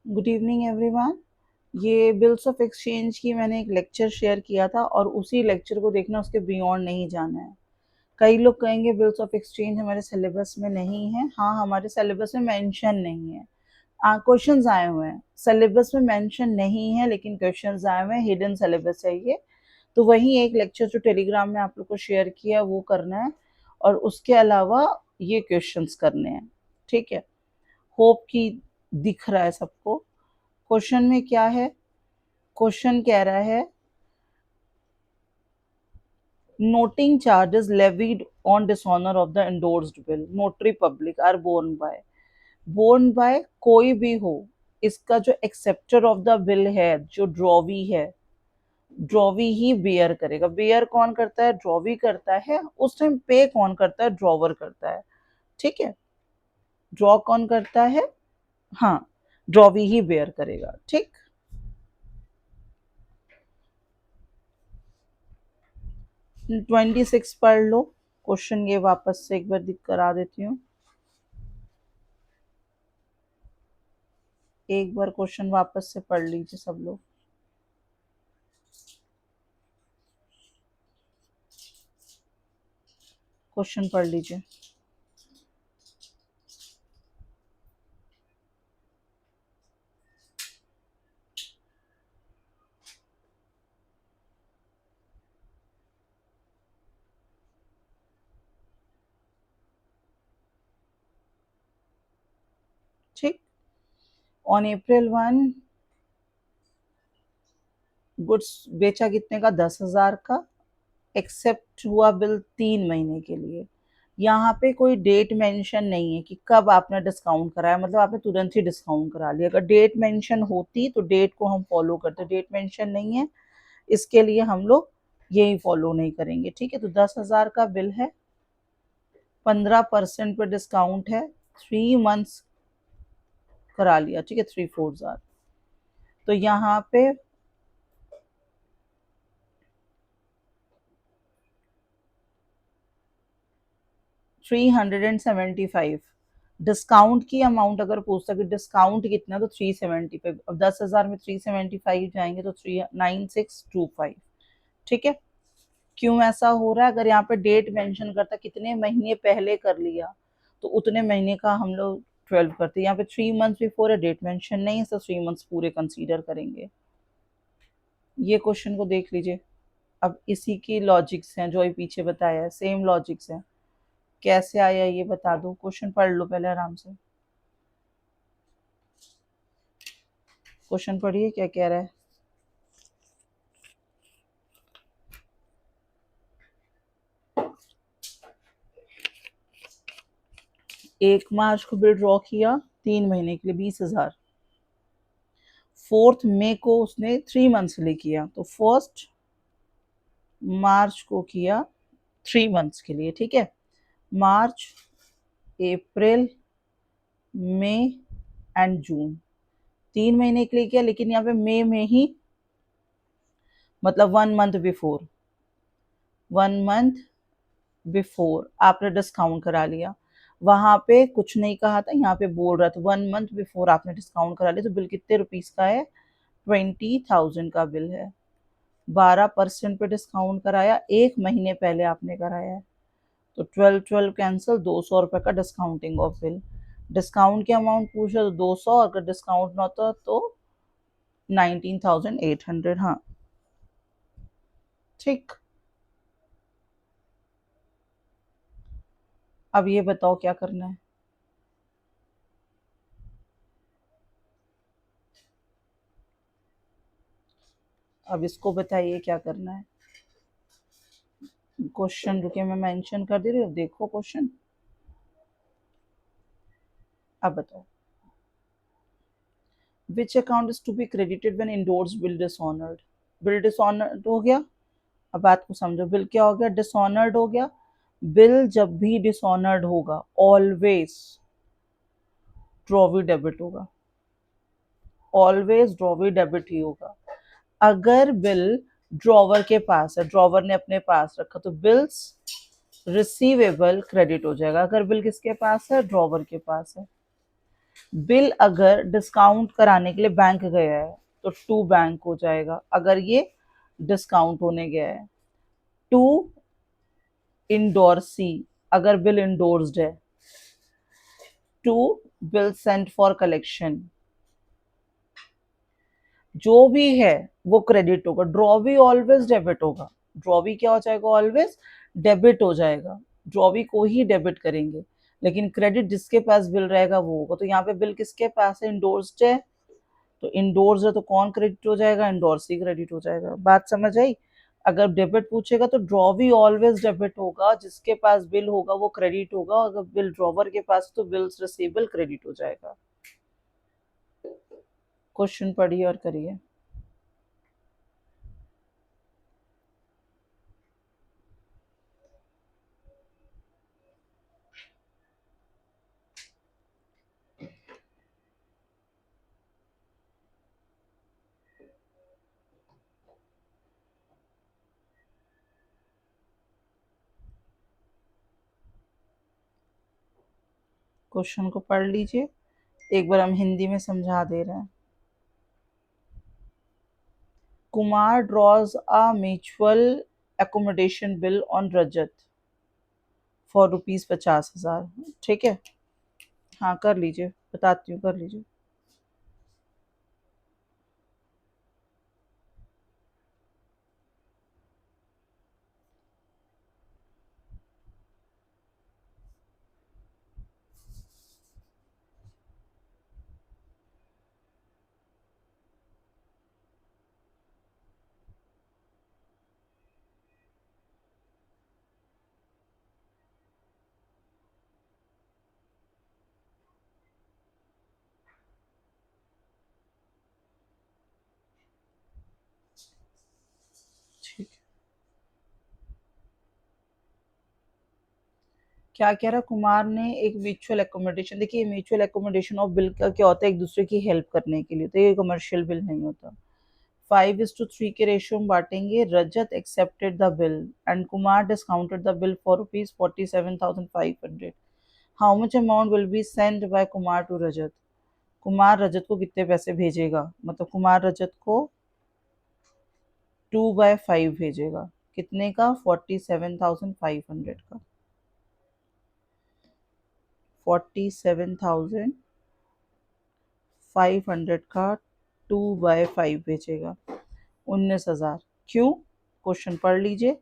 Good evening everyone. ये bills of exchange की मैंने एक लेक्चर शेयर किया था और उसी लेक्चर को देखना, उसके बियॉन्ड नहीं जाना है। कई लोग कहेंगे बिल्स ऑफ एक्सचेंज हमारे सिलेबस में नहीं है। हाँ, हमारे सिलेबस में मेंशन नहीं है। क्वेश्चंस आए हुए हैं, सिलेबस में मेंशन नहीं है लेकिन क्वेश्चंस आए हुए हैं, हिडन सिलेबस है ये। तो वही एक लेक्चर जो टेलीग्राम में आप लोग को शेयर किया वो करना है और उसके अलावा ये क्वेश्चंस करने हैं। ठीक है, होप कि दिख रहा है सबको। क्वेश्चन में क्या है? क्वेश्चन कह रहा है noting charges levied on dishonour of the endorsed bill notary public are borne by कोई भी हो। इसका जो एक्सेप्टर ऑफ द बिल है, जो ड्रॉवी है, ड्रॉवी ही बेयर करेगा। बेयर कौन करता है? ड्रॉवी करता है। उस टाइम पे कौन करता है? ड्रॉवर करता है। ठीक है, ड्रॉ कौन करता है? हाँ, ड्रॉवी ही बेयर करेगा। ठीक, 26 पढ़ लो। क्वेश्चन ये वापस से एक बार दिख करा देती हूँ। एक बार क्वेश्चन वापस से पढ़ लीजिए सब लोग। क्वेश्चन पढ़ लीजिए। ठीक, ऑन April 1 गुड्स बेचा कितने का? 10,000 का। एक्सेप्ट हुआ बिल 3 महीने के लिए। यहाँ पे कोई डेट मेंशन नहीं है कि कब आपने डिस्काउंट कराया, मतलब आपने तुरंत ही डिस्काउंट करा लिया। अगर डेट मेंशन होती तो डेट को हम फॉलो करते, डेट मेंशन नहीं है, इसके लिए हम लोग यही फॉलो नहीं करेंगे। ठीक है, तो 10,000 का बिल है, 15% पे डिस्काउंट है, 3 मंथ्स करा लिया। ठीक है, 3/4 तो यहाँ पे 375 डिस्काउंट की अमाउंट अगर पूछता कि डिस्काउंट कितना, तो 375। अब 10,000 में 375 जाएंगे तो 39625। ठीक है, क्यों ऐसा हो रहा है? अगर यहाँ पे डेट मेंशन करता कितने महीने पहले कर लिया तो उतने महीने का हम लोग 12 करते। यहाँ पे 3 मंथ्स बिफोर है, डेट मेंशन नहीं है, तो 3 मंथ्स पूरे कंसीडर करेंगे। ये क्वेश्चन को देख लीजिए। अब इसी की लॉजिक्स हैं जो ये पीछे बताया है, सेम लॉजिक्स हैं। कैसे आया ये बता दो। क्वेश्चन पढ़ लो पहले आराम से। क्वेश्चन पढ़िए क्या कह रहा है। 1 मार्च को बिल ड्रॉ किया 3 महीने के लिए 20,000। 4 मई को उसने 3 मंथ्स के लिए किया, तो 1 मार्च को किया 3 मंथ्स के लिए। ठीक है, मार्च, अप्रैल, मई एंड जून, 3 महीने के लिए किया। लेकिन यहाँ पे मई में ही, मतलब 1 मंथ बिफोर आपने डिस्काउंट करा लिया। वहां पे कुछ नहीं कहा था, यहाँ पे बोल रहा था 1 मंथ बिफोर आपने डिस्काउंट करा लिया। तो बिल कितने रुपीज का है? 20,000 का बिल है। 12% पे डिस्काउंट कराया, 1 महीने पहले आपने कराया है, तो 12 कैंसिल, 200 रुपए का डिस्काउंटिंग ऑफ बिल। डिस्काउंट की अमाउंट पूछा तो 200, अगर डिस्काउंट ना होता तो 19,800। हाँ, ठीक। अब ये बताओ क्या करना है। अब इसको बताइए क्या करना है। क्वेश्चन रुके, मैं मेंशन कर दे रही हूँ, देखो क्वेश्चन। अब बताओ, which account is to be credited when endorse bill dishonoured. Bill dishonoured हो गया। अब बात को समझो, बिल क्या हो गया? डिसऑनर्ड हो गया। बिल जब भी डिसऑनर्ड होगा ऑलवेज ड्रॉवी डेबिट होगा, ऑलवेज ड्रॉवी डेबिट ही होगा। अगर बिल ड्रॉवर के पास है, ड्रॉवर ने अपने पास रखा, तो बिल्स रिसीवेबल क्रेडिट हो जाएगा। अगर बिल किसके पास है? ड्रॉवर के पास है। बिल अगर डिस्काउंट कराने के लिए बैंक गया है तो टू बैंक हो जाएगा, अगर ये डिस्काउंट होने गया है। टू इंडोर्सी, अगर बिल इंडोर्स्ड है। To bill sent for collection, जो भी है वो क्रेडिट होगा। ड्रॉ भी ऑलवेज डेबिट होगा। ड्रॉ भी क्या हो जाएगा? ऑलवेज डेबिट हो जाएगा। ड्रॉ भी को ही डेबिट करेंगे, लेकिन क्रेडिट जिसके पास बिल रहेगा वो होगा। तो यहाँ पे बिल किसके पास है? इंडोर्स्ड है। तो इंडोर्स है तो कौन क्रेडिट हो जाएगा? इंडोर्स ही क्रेडिट हो जाएगा। बात समझ आई? अगर डेबिट पूछेगा तो ड्रॉ भी ऑलवेज डेबिट होगा, जिसके पास बिल होगा वो क्रेडिट होगा। अगर बिल ड्रॉवर के पास तो बिल्स रिसीवेबल क्रेडिट हो जाएगा। क्वेश्चन पढ़िए और करिए। क्वेश्चन को पढ़ लीजिए, एक बार हम हिंदी में समझा दे रहे हैं। Kumar draws a mutual accommodation bill on Rajat for ₹50,000। ठीक है, हाँ कर लीजिए, बताती हूँ, कर लीजिए। ठीक, क्या कह रहा कुमार ने एक म्यूचुअल एकोमोडेशन, देखिए म्यूचुअल एकोमोडेशन ऑफ बिल का क्या होता है? एक दूसरे की हेल्प करने के लिए, तो ये कमर्शियल बिल नहीं होता। 5:3 के रेशियो में बांटेंगे। Rajat accepted the bill and Kumar discounted the bill for ₹47,500। How much amount will be send by Kumar to Rajat? Kumar Rajat को कितने पैसे भेजेगा? मतलब कुमार रजत को 2/5 भेजेगा। कितने का? 47,500 का। 47,500 का 2/5 भेजेगा, 19,000। क्यों? क्वेश्चन पढ़ लीजिए।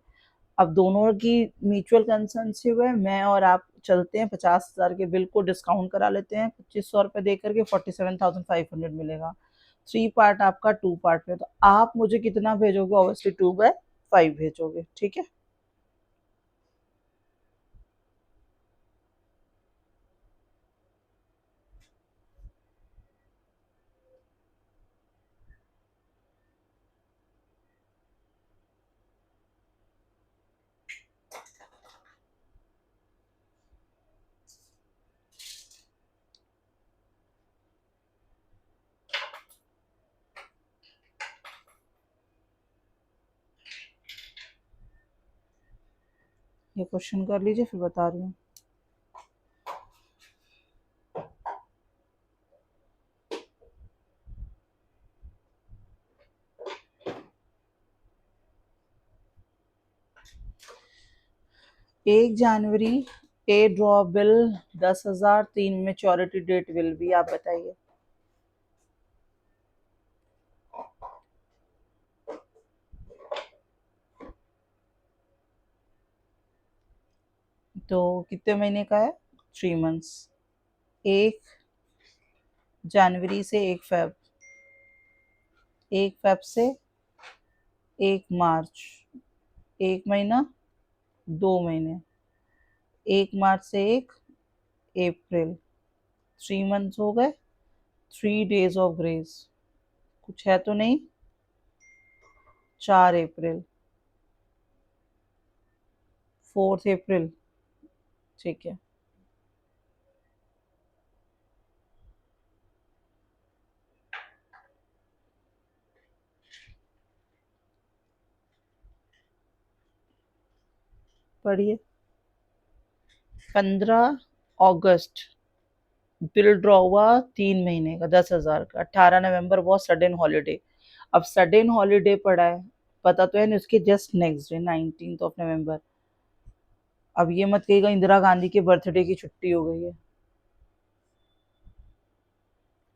अब दोनों की म्यूचुअल कंसर्नशिप है, मैं और आप चलते हैं, 50,000 के बिल को डिस्काउंट करा लेते हैं, 2500 रुपये दे करके 47,500 मिलेगा। 3 पार्ट आपका, 2 पार्ट में, तो आप मुझे कितना भेजोगे? ऑब्वियसली 2/5 भेजोगे। ठीक है, ये क्वेश्चन कर लीजिए, फिर बता रही हूँ। एक जनवरी A draw bill 10,000, 3 maturity date will be, आप बताइए। तो कितने महीने का है? 3 मंथ्स। एक जनवरी से 1 फेब, 1 फेब से 1 मार्च, 1 महीना, 2 महीने, 1 मार्च से 1 अप्रैल, 3 मंथ्स हो गए। 3 डेज ऑफ ग्रेस, कुछ है तो नहीं? 4 अप्रैल, 4 अप्रैल। ठीक है, पढ़िए। 15 अगस्त बिल ड्रॉ हुआ 3 महीने का 10,000 का, 18 नवंबर वो सडन हॉलीडे। अब सडन हॉलीडे पड़ा है, पता तो है नहीं, उसके जस्ट नेक्स्ट डे 19 नवंबर। अब ये मत कहिएगा इंदिरा गांधी के बर्थडे की छुट्टी हो गई है।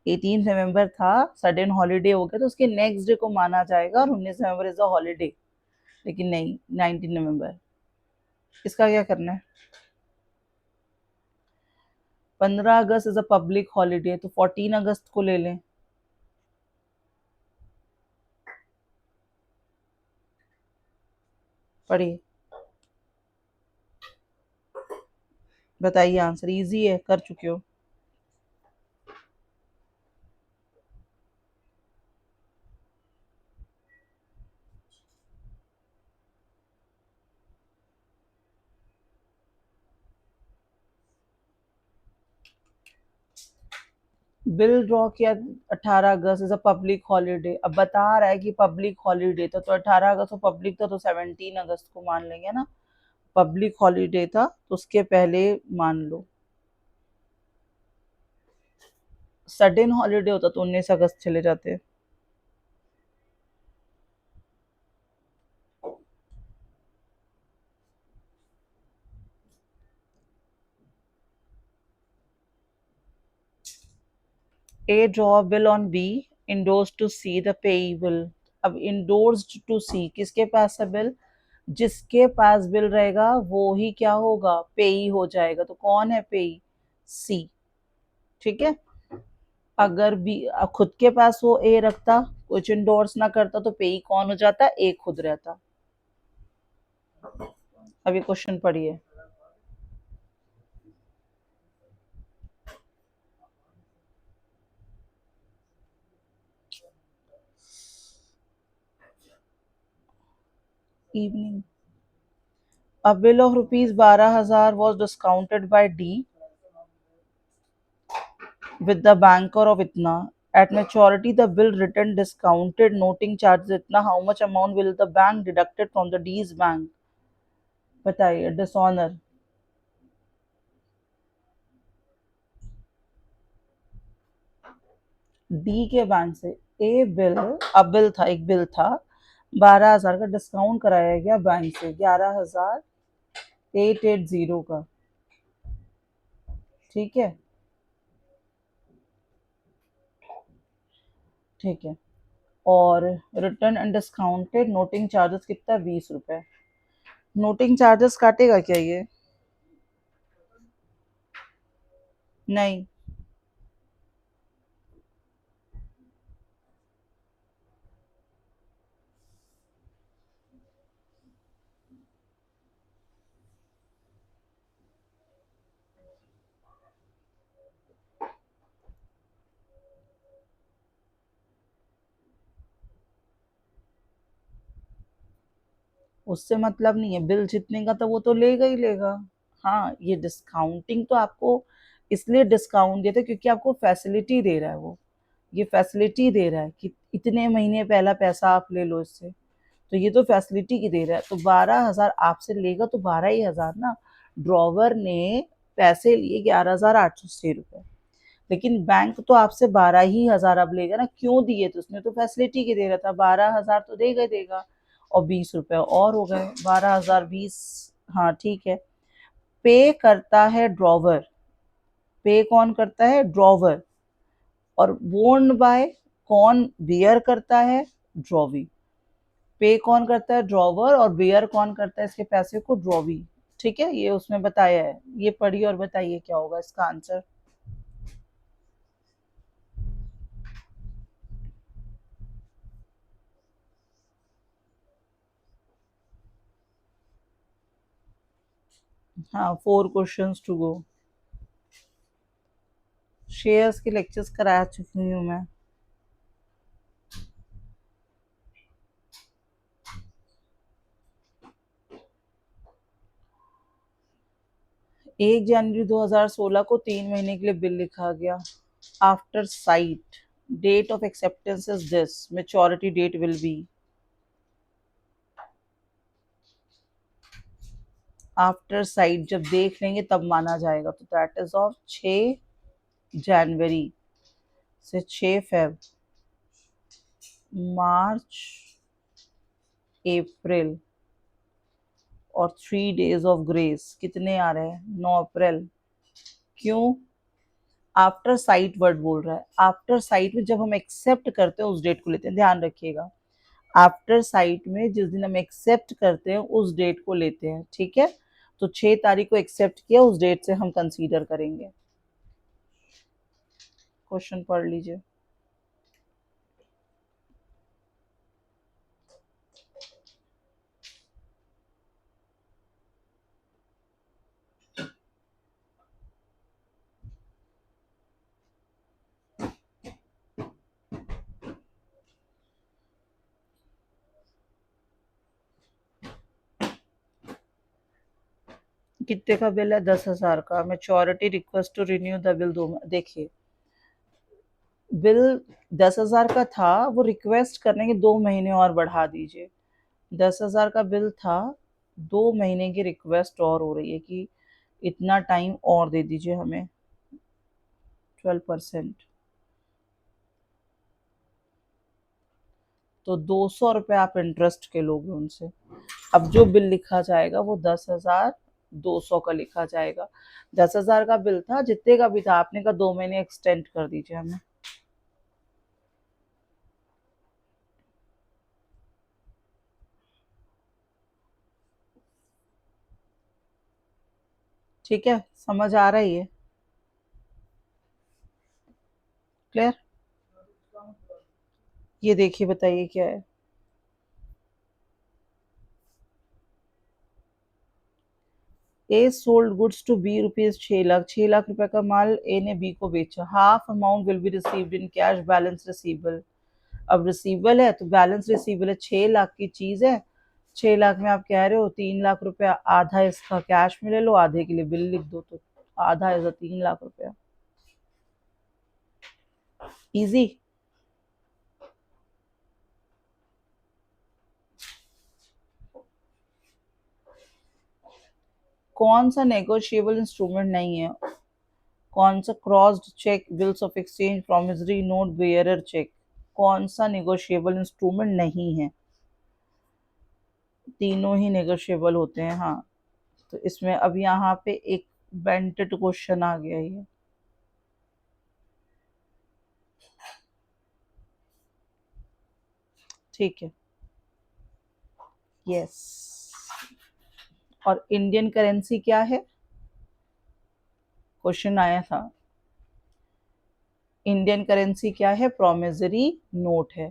18 नवंबर था, सडन हॉलीडे हो गया तो उसके नेक्स्ट डे को माना जाएगा और 19 नवंबर इज अ हॉलीडे। लेकिन नहीं, 19 नवंबर। इसका क्या करना है? 15 अगस्त इज अ पब्लिक हॉलीडे, तो 14 अगस्त को ले लें। पढ़िए, बताइए आंसर। इजी है, कर चुके हो। बिल ड्रॉ किया 18 अगस्त इज अ पब्लिक हॉलीडे। अब बता रहा है कि पब्लिक हॉलीडे था, तो 18 अगस्त को पब्लिक था तो 17 अगस्त को मान लेंगे ना। पब्लिक हॉलीडे था तो उसके पहले मान लो। सडन हॉलीडे होता तो 19 अगस्त चले जाते। A draw bill on B, endorse to C the payee bill. अब इंडोर्स टू सी किसके पास है बिल? जिसके पास बिल रहेगा वो ही क्या होगा, पेई हो जाएगा। तो कौन है पेई? सी। ठीक है। अगर भी खुद के पास वो ए रखता, कुछ इंडोर्स ना करता, तो पेई कौन हो जाता? ए खुद रहता। अब ये क्वेश्चन पढ़िए। Evening. A bill of rupees 12,000 was discounted by D with the banker of itna. At maturity, the bill written discounted noting charges itna. How much amount will the bank deducted from the D's bank? बताइए। Dishonour. D के bank से ए bill, अब bill था, एक bill था 12,000 का, discount कराया गया बैंक से 11,880 का। ठीक है। ठीक है। और return and discounted noting charges कितना? 20 रुपए। नोटिंग चार्जेस काटेगा क्या ये? नहीं। उससे मतलब नहीं है, बिल जितने का था वो तो लेगा ही लेगा। हाँ, ये डिस्काउंटिंग तो आपको इसलिए डिस्काउंट देता है क्योंकि आपको फैसिलिटी दे रहा है वो। ये फैसिलिटी दे रहा है कि इतने महीने पहला पैसा आप ले लो इससे। तो ये तो फैसिलिटी की दे रहा है, तो 12,000 आपसे लेगा तो 12 ही हजार ना। ड्रॉवर ने पैसे लिए 11,880 रुपए, लेकिन बैंक तो आपसे 12 ही हजार अब लेगा ना। क्यों दिए? तो उसने तो फैसिलिटी के दे रहा था, 12,000 तो देगा ही देगा। और 20 रुपए और हो गए, 12,020। हाँ ठीक है। पे करता है ड्रॉवर। पे कौन करता है? ड्रॉवर। और बोर्न बाय कौन बियर करता है? ड्रॉवी। पे कौन करता है? ड्रॉवर। और बियर कौन करता है इसके पैसे को? ड्रॉवी। ठीक है, ये उसमें बताया है। ये पढ़िए और बताइए क्या होगा इसका आंसर। हाँ, 4 क्वेश्चंस टू गो। शेयर्स के लेक्चर्स करा चुकी हूँ मैं। 1 जनवरी 2016 को 3 महीने के लिए बिल लिखा गया। After sight date of acceptance is this, maturity date will be after sight, जब देख लेंगे तब माना जाएगा। तो दैट इज ऑफ 6 जनवरी से 6 फेब, मार्च, अप्रैल और 3 डेज ऑफ ग्रेस, कितने आ रहे हैं? 9 अप्रैल। क्यों? आफ्टर साइट वर्ड बोल रहा है। आफ्टर साइट में जब हम एक्सेप्ट करते हैं उस डेट को लेते हैं, ध्यान रखिएगा। आफ्टर साइट में जिस दिन हम एक्सेप्ट करते हैं उस डेट को लेते हैं, ठीक है। तो 6 तारीख को एक्सेप्ट किया, उस डेट से हम कंसीडर करेंगे। क्वेश्चन पढ़ लीजिए। कितने का बिल है? 10,000 का। Maturity request to renew the bill 2। देखिए, बिल 10,000 का था, वो रिक्वेस्ट करने के 2 महीने और बढ़ा दीजिए। 10,000 का बिल था, 2 महीने की रिक्वेस्ट और हो रही है कि इतना टाइम और दे दीजिए हमें। 12%, तो 200 रुपये आप इंटरेस्ट के लोगे उनसे। अब जो बिल लिखा जाएगा वो 10,200 का लिखा जाएगा। 10,000 का बिल था, जितने का भी था, आपने का 2 महीने एक्सटेंड कर दीजिए हमें। ठीक है, समझ आ रही है? क्लियर? ये देखिए, बताइए क्या है। A sold goods to B rupees 6 lakh. 6 lakh रुपए का माल ए ने बी को बेचा। Half amount will be received in cash, balance receivable. अब रिसीवेबल है तो बैलेंस रिसीवेबल है, 6 लाख की चीज है। 6 लाख में आप कह रहे हो 3 लाख रुपया, आधा इसका कैश में ले लो, आधे के लिए बिल लिख दो, तो आधा इज 3 लाख रुपया। इजी। कौन सा नेगोशिएबल इंस्ट्रूमेंट नहीं है? कौन सा? Crossed cheque, bills of exchange, promissory note, bearer cheque. कौन सा नेगोशिएबल इंस्ट्रूमेंट नहीं है? तीनों ही नेगोशिएबल होते हैं, हाँ। तो इसमें अब यहाँ पे एक बेंटेड क्वेश्चन आ गया ये। ठीक है, यस। और इंडियन करेंसी क्या है? क्वेश्चन आया था। इंडियन करेंसी क्या है? प्रोमिसरी नोट है।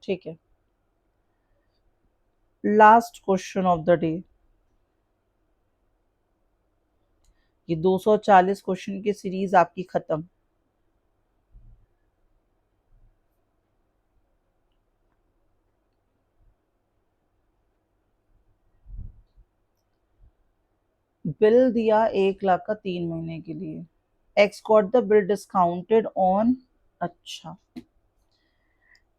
ठीक है, last question of the day. ये 240 क्वेश्चन की सीरीज आपकी खत्म। बिल दिया 1 लाख का 3 महीने के लिए। X got the bill discounted on. अच्छा,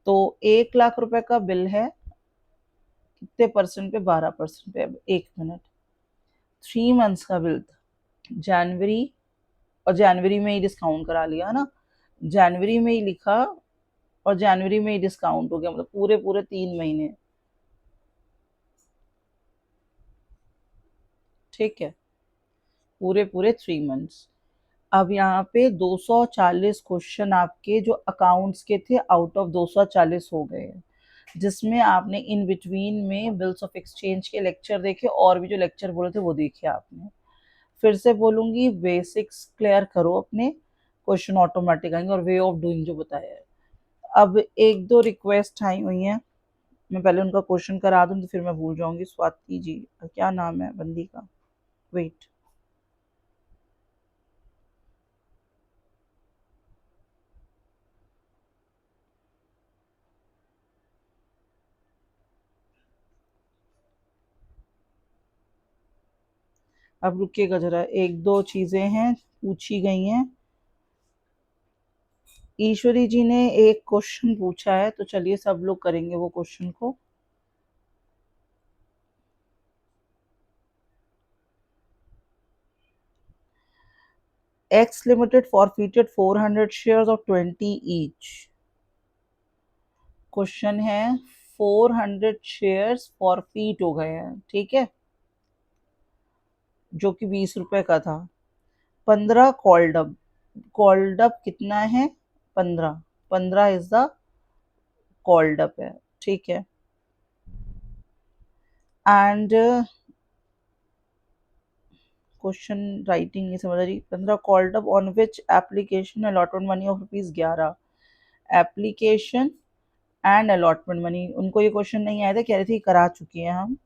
तो 1 लाख रुपए का बिल है, कितने परसेंट पे? 12% पे। अब 1 मिनट, 3 मंथ्स का बिल था, जनवरी, और जनवरी में ही डिस्काउंट करा लिया ना, जनवरी में ही लिखा और जनवरी में ही डिस्काउंट हो गया, मतलब पूरे पूरे 3 महीने। ठीक है, पूरे पूरे 3 मंथ्स। अब यहाँ पे 240 क्वेश्चन आपके जो अकाउंट्स के थे आउट ऑफ 240 हो गए हैं, जिसमें आपने इन बिटवीन में बिल्स ऑफ एक्सचेंज के लेक्चर देखे, और भी जो लेक्चर बोले थे वो देखे आपने। फिर से बोलूंगी, बेसिक्स क्लियर करो अपने, क्वेश्चन ऑटोमेटिक आएंगे, और वे ऑफ डूइंग जो बताया है। अब एक दो रिक्वेस्ट आई हुई हैं, मैं पहले उनका क्वेश्चन करा दूं तो फिर मैं भूल जाऊंगी। स्वाति जी, क्या नाम है बंदी का? वेट, अब रुकिएगा जरा, एक दो चीजें हैं पूछी गई हैं। ईश्वरी जी ने एक क्वेश्चन पूछा है, तो चलिए सब लोग करेंगे वो क्वेश्चन को। X Limited forfeited 400 shares of 20 each. Question है 400 शेयर्स फॉरफीट हो गए हैं, ठीक है, जो कि 20 रुपए का था। 15 कॉल्ड अप, कॉल्ड अप कितना है? 15, 15 इज द कॉल्ड अप है, ठीक है। एंड क्वेश्चन राइटिंग नहीं समझ रही। 15 called up on which application allotment money of ₹11। Application and allotment money, उनको ये क्वेश्चन नहीं आया था, कह रही थी करा चुकी हैं हम,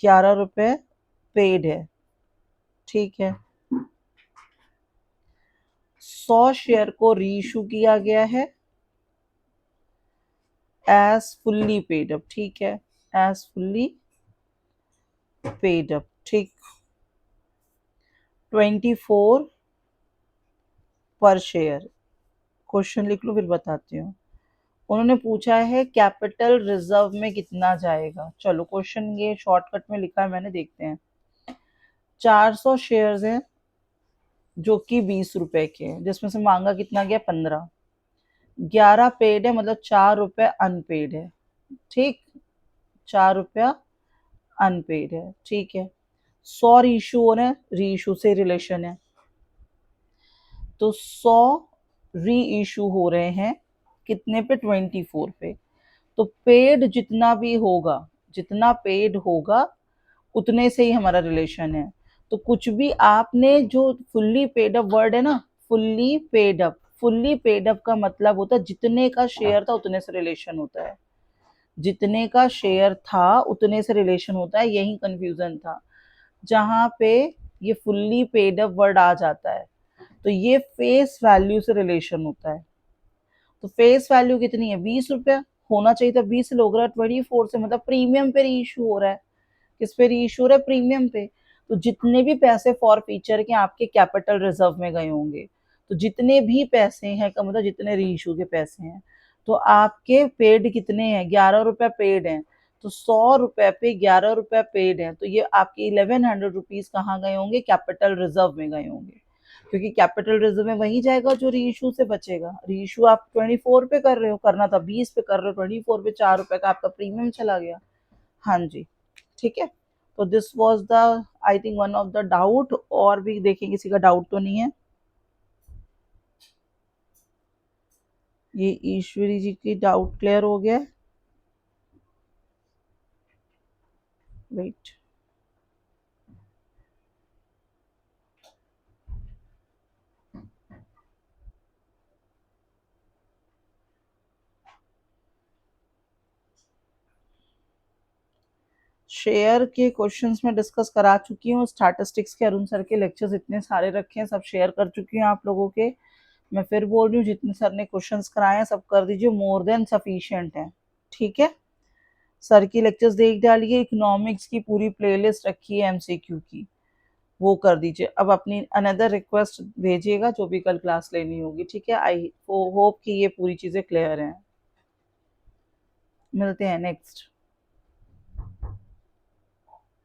11 रुपए पेड है, ठीक है। 100 शेयर को रीइशू किया गया है एज फुल्ली पेड अप, ठीक है, एज फुल्ली पेड अप, ठीक। 24 पर शेयर, क्वेश्चन लिख लो फिर बताती हूँ। उन्होंने पूछा है कैपिटल रिजर्व में कितना जाएगा। चलो क्वेश्चन ये शॉर्टकट में लिखा है मैंने, देखते हैं। 400 शेयर्स हैं जो कि 20 रुपए के हैं, जिसमें से मांगा कितना गया? 15। 11 पेड है, मतलब 4 रुपए अनपेड है, ठीक, 4 रुपया अनपेड है, ठीक है। 100 रीइशू हो रहे हैं, रीइशू से रिलेशन है, तो 100 रीइशू हो रहे हैं कितने पे? 24 पे। तो पेड जितना भी होगा, जितना पेड होगा उतने से ही हमारा रिलेशन है। तो कुछ भी आपने जो फुल्ली पेड अप वर्ड है ना, fully paid up, fully paid up का मतलब होता है जितने का शेयर था उतने से रिलेशन होता है, जितने का शेयर था उतने से रिलेशन होता है, यही कंफ्यूजन था। जहां पे ये फुल्ली पेड अप वर्ड आ जाता है तो ये फेस वैल्यू से रिलेशन होता है। तो फेस वैल्यू कितनी है? 20 रुपया, होना चाहिए था 20 लोग रहा है 24 से, मतलब प्रीमियम पे रीइशू हो रहा है। किस पे रीइशू हो रहा है? प्रीमियम पे। तो जितने भी पैसे फॉर फीचर के आपके कैपिटल रिजर्व में गए होंगे, तो जितने भी पैसे हैं का मतलब जितने रीइशू के पैसे हैं, तो आपके पेड कितने हैं? 11 रुपए पेड हैं। तो 100 रुपए पे 11 रुपए पेड हैं, तो ये आपके 1100 रुपीज कहाँ गए होंगे? कैपिटल रिजर्व में गए होंगे, क्योंकि कैपिटल रिजर्व में वही जाएगा जो रीइशू से बचेगा। रीइशू आप 24 पे कर रहे हो, करना था 20 पे, कर रहे हो 24 पे, 4 रुपए का आपका प्रीमियम चला गया। हाँ जी, ठीक है। तो this was the, I think, one of the doubt. और भी देखें किसी का डाउट तो नहीं है। ये ईश्वरी जी की डाउट क्लियर हो गया। वेट, शेयर के क्वेश्चंस में डिस्कस करा चुकी हूँ। स्टैटिस्टिक्स के अरुण सर के लेक्चर्स इतने सारे रखे हैं, सब शेयर कर चुकी हूँ आप लोगों के। मैं फिर बोल रही हूँ, जितने सर ने क्वेश्चंस कराए हैं सब कर दीजिए, मोर देन सफिशिएंट है, ठीक है। सर की लेक्चर्स देख डालिए। इकोनॉमिक्स की पूरी प्लेलिस्ट रखी है एमसीक्यू की, वो कर दीजिए। अब अपनी अनदर रिक्वेस्ट भेजिएगा जो भी कल क्लास लेनी होगी, ठीक है। आई होप कि ये पूरी चीज़ें क्लियर हैं। मिलते हैं नेक्स्ट।